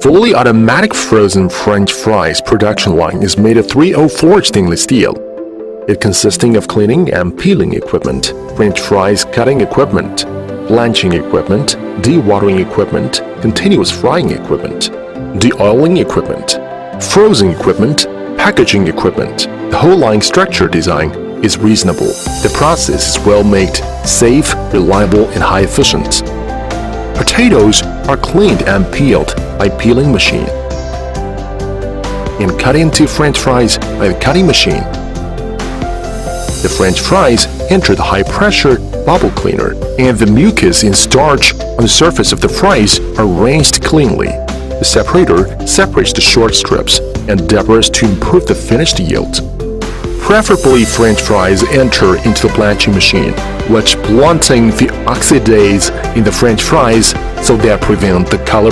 Fully automatic frozen French fries production line is made of 304 stainless steel. It consisting of cleaning and peeling equipment, French fries cutting equipment, blanching equipment, dewatering equipment, continuous frying equipment, de-oiling equipment, frozen equipment, packaging equipment. The whole line structure design is reasonable. The process is well made, safe, reliable, and high efficient. Potatoes are cleaned and peeled by peeling machine and cut into French fries by the cutting machine. The French fries enter the high-pressure bubble cleaner, and the mucus and starch on the surface of the fries are rinsed cleanly. The separator separates the short strips and debris to improve the finished yield. Preferably, French fries enter into the blanching machine, which blunting the oxidase in the French fries so that prevent the color